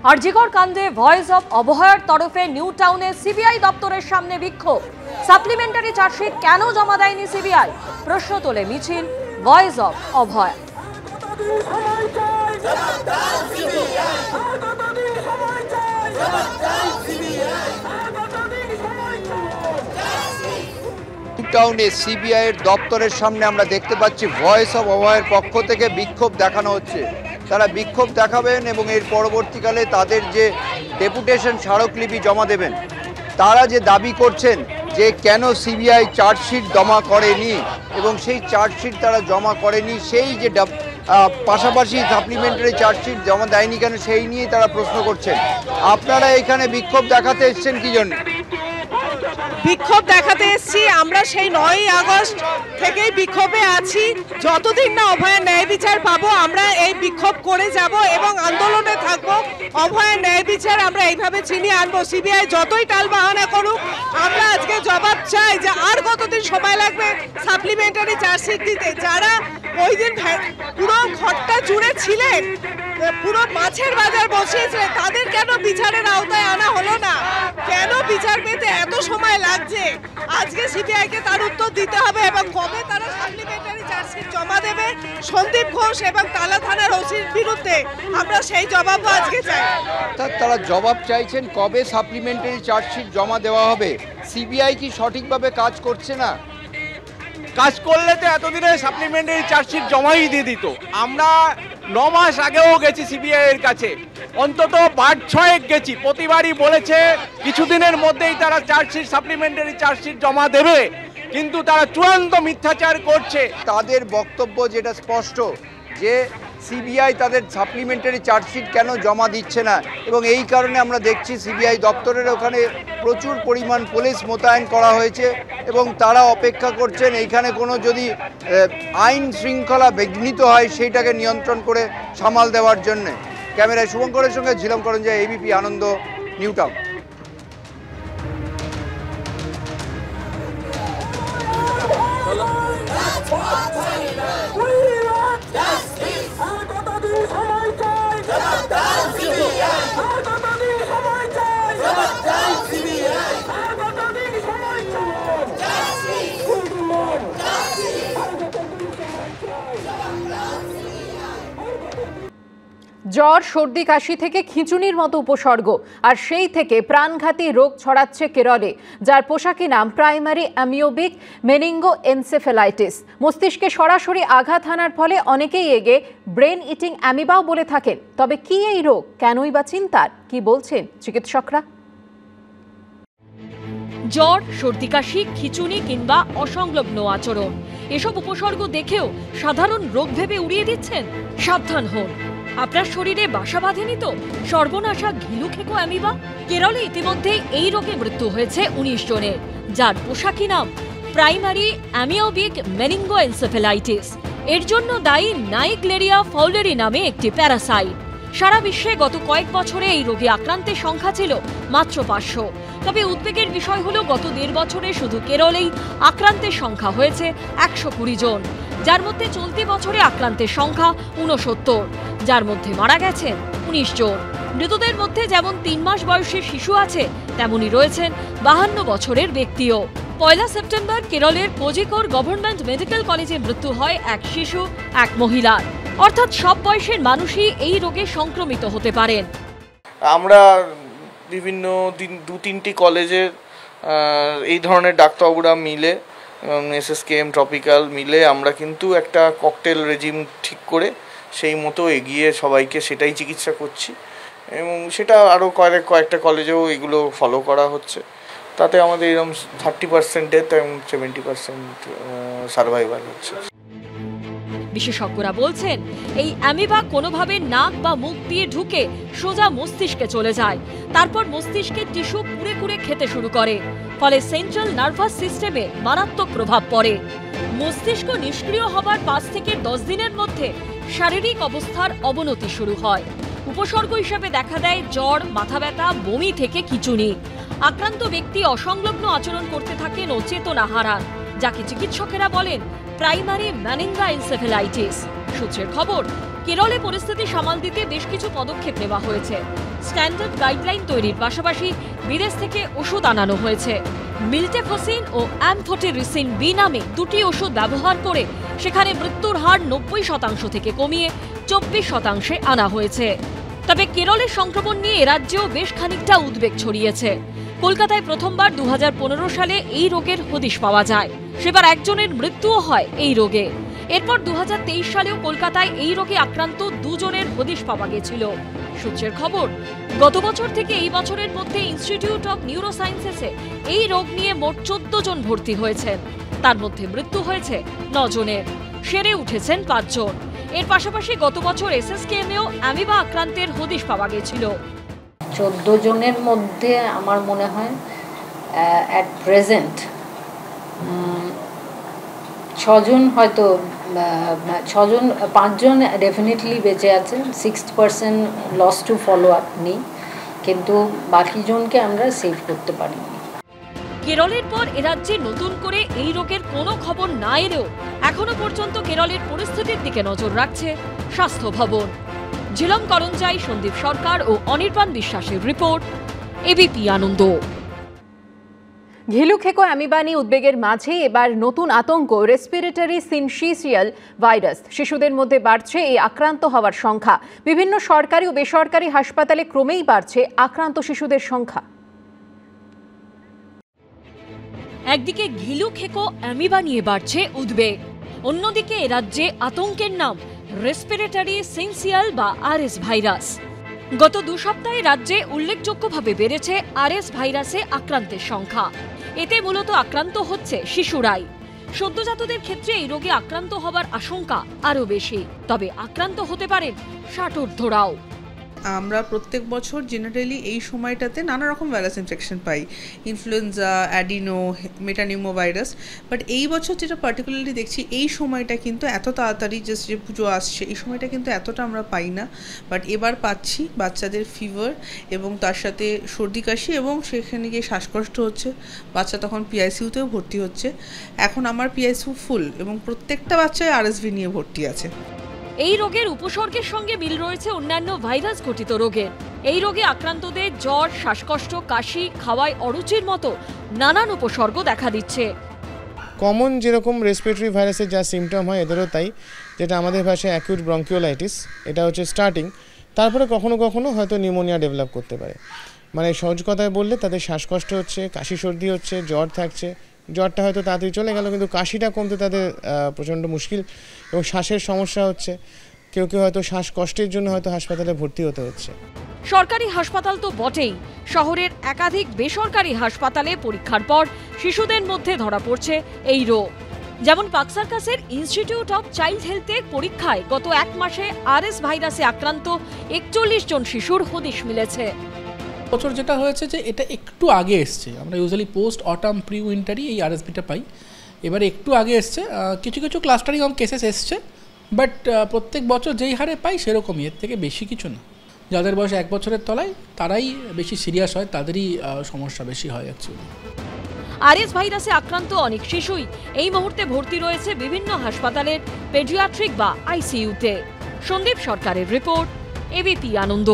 আরজিকর কাণ্ডে voice of অভয়ার তরফে নিউ টাউনে সিবিআই দপ্তরের সামনে বিক্ষোভ। সাপ্লিমেন্টারি চার্জশিট কেন জমা দেয়নি সিবিআই? প্রশ্ন তোলে মিছিল ভয়েস অফ অভয়া। টাউনে সিবিআই এর দপ্তরের সামনে আমরা দেখতে পাচ্ছি ভয়েস অফ অভয়ের পক্ষ থেকে বিক্ষোভ দেখানো হচ্ছে। তারা বিক্ষোভ দেখাবেন এবং এর পরবর্তীকালে তাদের যে ডেপুটেশন স্মারকলিপি জমা দেবেন। তারা যে দাবি করছেন যে কেন সিবিআই চার্জশিট জমা করেনি এবং সেই চার্জশিট তারা জমা করেনি, সেই যে পাশাপাশি সাপ্লিমেন্টারি চার্জশিট জমা দেয়নি কেন, সেই নিয়েই তারা প্রশ্ন করছেন। আপনারা এখানে বিক্ষোভ দেখাতে এসছেন কি জন্য? বিক্ষোভ দেখাতে এসেছি আমরা সেই 9ই আগস্ট থেকেই বিক্ষোভে আছি। যতদিন না অভয়ের ন্যায় বিচার পাবো আমরা এই বিক্ষোভ করে যাব এবং আন্দোলনে থাকবো। অভয়ের ন্যায় বিচার আমরা এইভাবে ছিনিয়ে আনবো। সিবিআই যতই টালবাহানা করুক, আমরা আজকে জবাব চাই যে আর কতদিন সময় লাগবে সাপ্লিমেন্টারি চার্জশিট দিতে। যারা ওই দিন পুরো ঘরটা জুড়ে ছিলেন, পুরো মাছের বাজার বসিয়েছিলেন, তাদের কেন বিচারের আওতায় আনা হলো না? কেন বিচার পেতে এত সময় লাগছে? আজকে সিবিআইকে তার উত্তর দিতে হবে এবং কবে তারা সাপ্লিমেন্টারি চার্জশিট জমা দেবে সন্দীপ ঘোষ এবং তালা থানার ওসির বিরুদ্ধে, আমরা সেই জবাবও আজকে চাই। তারা জবাব চাইছেন কবে সাপ্লিমেন্টারি চার্জশিট জমা দেওয়া হবে। সিবিআই কি সঠিকভাবে কাজ করছে না? কাজ করলে তো এতদিনে সাপ্লিমেন্টারি চার্জশিট জমাই দিয়ে দিত। আমরা 9 মাস আগেও গেছি সিবিআই এর কাছে, অন্তত 5-6 গেছি। প্রতিবারই বলেছে কিছুদিনের মধ্যেই তারা চার্জশিট সাপ্লিমেন্টারি চার্জশিট জমা দেবে, কিন্তু তারা চূড়ান্ত মিথ্যাচার করছে। তাদের বক্তব্য যেটা স্পষ্ট যে সিবিআই তাদের সাপ্লিমেন্টারি চার্জশিট কেন জমা দিচ্ছে না, এবং এই কারণে আমরা দেখছি সিবিআই দপ্তরের ওখানে প্রচুর পরিমাণ পুলিশ মোতায়েন করা হয়েছে এবং তারা অপেক্ষা করছেন এইখানে কোনো যদি আইন শৃঙ্খলা বিঘ্নিত হয় সেইটাকে নিয়ন্ত্রণ করে সামাল দেওয়ার জন্যে। ক্যামেরায় শুভঙ্করের সঙ্গে ঝিলম করঞ্জয়, এবিপি আনন্দ, নিউ টাউন। জ্বর, সর্দি, কাশি থেকে খিঁচুনির মতো উপসর্গ, আর সেই থেকে প্রাণঘাতী রোগ ছড়াচ্ছে কেরলে, যার পোশাকি নাম প্রাইমারি অ্যামিওবিক মেনিঙ্গোএনসেফ্যালাইটিস। মস্তিষ্কে সরাসরি আঘাত হানার ফলে অনেকেই এগে ব্রেন ইটিং অ্যামিবাও বলে থাকেন। তবে কি এই রোগ, কেনই বা চিন্তার, কি বলছেন চিকিৎসকরা? জ্বর, সর্দি, কাশি, খিঁচুনি কিংবা অসংলগ্ন আচরণ, এসব উপসর্গ দেখেও সাধারণ রোগ ভেবে উড়িয়ে দিচ্ছেন? সাবধান হন, আপনার শরীরে বাসা বাঁধেনি তো সর্বনাশা ঘিলুখেকো অ্যামিবা? কেরলে ইতিমধ্যে এই রোগে মৃত্যু হয়েছে 19 জনের, যার পোশাকি নাম প্রাইমারি অ্যামিওবিক মেনিঙ্গোএনসেফ্যালাইটিস। এর জন্য দায়ী নাইগ্লেরিয়া ফাউলেরি নামে একটি প্যারাসাইট। সারা বিশ্বে গত কয়েক বছরে এই রোগে আক্রান্তের সংখ্যা ছিল মাত্র 500। তবে উদ্বেগের বিষয় হলো গত 1.5 বছরে শুধু কেরলেই আক্রান্তের সংখ্যা হয়েছে 120 জন, যার মধ্যে চলতি বছরে আক্রান্তের সংখ্যা 69, যার মধ্যে মারা গেছেন 19 জন। মৃতদের মধ্যে যেমন 3 মাস বয়সী শিশু আছে, তেমনই রয়েছেন 52 বছরের ব্যক্তিও। 1 সেপ্টেম্বর কেরলের কোজিকোর গভর্নমেন্ট মেডিকেল কলেজে মৃত্যু হয় এক শিশু, এক মহিলার। অর্থাৎ সব বয়সের মানুষই এই রোগে সংক্রমিত হতে পারেন। আমরা বিভিন্ন 2-3টি কলেজের এই ধরনের ডাক্তারবাবুরা মিলে এবং SSKM ট্রপিক্যাল মিলে আমরা কিন্তু একটা ককটেল রেজিম ঠিক করে সেই মতো এগিয়ে সবাইকে সেটাই চিকিৎসা করছি, এবং সেটা আরও কয়েকটা কলেজেও এগুলো ফলো করা হচ্ছে। তাতে আমাদের এরকম 30% ডেথ এবং 70% সার্ভাইভাল হচ্ছে। বিশেষজ্ঞরা বলছেন এই অ্যামিবা কোনোভাবে নাক বা মুখ দিয়ে ঢুকে সোজা মস্তিষ্কে চলে যায়, তারপর মস্তিষ্কের টিস্যু কুড়ে কুড়ে খেতে শুরু করে, ফলে সেন্ট্রাল নার্ভাস সিস্টেমে মারাত্মক প্রভাব পড়ে। মস্তিষ্ক নিষ্ক্রিয় হবার 5 থেকে 10 দিনের মধ্যে শারীরিক অবস্থার অবনতি শুরু হয়। উপসর্গ হিসেবে দেখা দেয় জ্বর, মাথা ব্যথা, বমি থেকে খিঁচুনি। আক্রান্ত ব্যক্তি অসংলগ্ন আচরণ করতে থাকেন ও চেতনা হারান, যাকে চিকিৎসকেরা বলেন প্রাইমারি মেনিঙ্গোএনসেফ্যালাইটিস। সূত্রের খবর, কেরলে পরিস্থিতি সামাল দিতে বেশ কিছু পদক্ষেপ নেওয়া হয়েছে। স্ট্যান্ডার্ড গাইডলাইন তৈরির পাশাপাশি বিদেশ থেকে ওষুধ আনানো হয়েছে। মিল্টেফসিন ও অ্যামফোটেরিসিন বি নামে দুটি ওষুধ ব্যবহার করে সেখানে মৃত্যুর হার 90% থেকে কমিয়ে 24% আনা হয়েছে। তবে কেরলের সংক্রমণ নিয়ে রাজ্যেও বেশ খানিকটা উদ্বেগ ছড়িয়েছে। কলকাতায় প্রথমবার 2015 সালে এই রোগের হদিশ পাওয়া যায়। সেবার একজনের মৃত্যুও হয় এই রোগে। এরপর 2023 সালেও কলকাতায় এই রোগে আক্রান্ত 2 জনের হদিশ পাওয়া গেছিল। সূত্রের খবর, গত বছর থেকে এই বছরের মধ্যে ইনস্টিটিউট অফ নিউরোসায়েন্সেসে এই রোগ নিয়ে মোট 14 জন ভর্তি হয়েছেন। তার মধ্যে মৃত্যু হয়েছে 9 জনের, সেরে উঠেছেন 5 জন। এর পাশাপাশি গত বছর এসএসকেএমেও অ্যামিবা আক্রান্তের হদিশ পাওয়া গেছিল। 14 জনের মধ্যে আমার মনে হয় অ্যাট প্রেজেন্ট 6 জন হয়তো 5 জন ডেফিনেটলি বেঁচে আছেন। 6% লস টু ফলো আপ নেই, কিন্তু বাকি জনকে আমরা সেভ করতে পারিনি। কেরলের পর এরাজ্যে নতুন করে এই রোগের কোনো খবর না এলেও এখনো পর্যন্ত কেরলের পরিস্থিতির দিকে নজর রাখছে স্বাস্থ্য ভবন। ঝিলম করঞ্জাই, সন্দীপ সরকার ও অনির্বাণ বিশ্বাসের রিপোর্ট, এবিপি আনন্দ। ঘিলুখেকো অ্যামিবা নিয়ে উদ্বেগের মাঝে এবার নতুন আতঙ্ক রেসপিরেটরি সিনশিয়াল ভাইরাস। শিশুদের মধ্যে বাড়ছে এই আক্রান্ত হওয়ার সংখ্যা। বিভিন্ন সরকারি ও বেসরকারি হাসপাতালে ক্রমেই বাড়ছে আক্রান্ত শিশুদের সংখ্যা। একদিকে ঘিলুখেকো অ্যামিবা নিয়ে বাড়ছে উদ্বেগ, অন্যদিকে এ রাজ্যে আতঙ্কের নাম রেসপিরেটরি সিনশিয়াল বা আরএস ভাইরাস। গত 2 সপ্তাহে রাজ্যে উল্লেখযোগ্যভাবে বেড়েছে আরএস ভাইরাসে আক্রান্তের সংখ্যা। এতে মূলত আক্রান্ত হচ্ছে শিশুরাই। সদ্যজাতদের ক্ষেত্রে এই রোগে আক্রান্ত হবার আশঙ্কা আরও বেশি, তবে আক্রান্ত হতে পারেন 60 ঊর্ধ্বরাও। আমরা প্রত্যেক বছর জেনারেলি এই সময়টাতে নানা রকম virus infection pi, influenza, adeno, metapneumo virus. But এই বছর যেটা পার্টিকুলারলি দেখছি, এই সময়টা কিন্তু এত তাড়াতাড়ি যে পুজো আসছে, এই সময়টা কিন্তু এতটা আমরা পাই না। বাট এবার পাচ্ছি বাচ্চাদের ফিভার এবং তার সাথে সর্দি কাশি এবং সেখানে গিয়ে শ্বাসকষ্ট হচ্ছে। বাচ্চা তখন পিআইসিউতেও ভর্তি হচ্ছে। এখন আমার পিআইসিউ ফুল এবং প্রত্যেকটা বাচ্চায় আরএসভি নিয়ে ভর্তি আছে। এই রোগের উপসর্গের সঙ্গে মিল রয়েছে অন্যান্য ভাইরাস ঘটিত রোগের। এই রোগে আক্রান্তদের জ্বর, শ্বাসকষ্ট, কাশি, খাওয়ায় অরুচির মতো নানান উপসর্গ দেখা দিচ্ছে। কমন যেরকম রেসপিরেটরি ভাইরাসের যা সিমটম হয় এদেরও তাই, যেটা আমাদের ভাষায় অ্যাকিউট ব্রঙ্কিওলাইটিস, এটা হচ্ছে স্টার্টিং। তারপরে কখনো কখনো হয়তো নিউমোনিয়া ডেভেলপ করতে পারে। মানে সহজ কথায় বললে তাদের শ্বাসকষ্ট হচ্ছে, কাশি সর্দি হচ্ছে, জ্বর থাকছে। জ্বরটা হয়তো তাড়াতাড়ি চলে গেল, কিন্তু কাশিটা কমতে তাদের প্রচণ্ড মুশকিল এবং শ্বাসের সমস্যা হচ্ছে। কেউ কেউ হয়তো শ্বাসকষ্টের জন্য হয়তো হাসপাতালে ভর্তি হতে হচ্ছে। সরকারি হাসপাতাল তো বটেই, শহরের একাধিক বেসরকারি হাসপাতালে পরীক্ষার পর শিশুদের মধ্যে ধরা পড়ছে এই রোগ। যেমন পাকসার্কাসের ইনস্টিটিউট অফ চাইল্ড হেলথের পরীক্ষায় গত 1 মাসে আরএস ভাইরাসে আক্রান্ত 41 জন শিশুর হদিশ মিলেছে। বছর যেটা হয়েছে যে এটা একটু আগে এসছে। আমরা ইউজুয়ালি পোস্ট অটাম প্রি উইন্টারই এই আরএসভিটা পাই। এবারে একটু আগে এসছে, কিছু কিছু ক্লাস্টারিং অফ কেসেস এসছে, বাট প্রত্যেক বছর যেই হারে পাই সেরকমই, এর থেকে বেশি কিছু না। যাদের বয়স 1 বছরের তলায় তারাই বেশি সিরিয়াস হয়, তাদেরই সমস্যা বেশি হয় অ্যাকচুয়ালি। আরএস ভাইরাসে আক্রান্ত অনেক শিশুই এই মুহূর্তে ভর্তি রয়েছে বিভিন্ন হাসপাতালের পেডিয়াট্রিক বা আইসিইউতে। সন্দীপ সরকারের রিপোর্ট, এবিপি আনন্দ।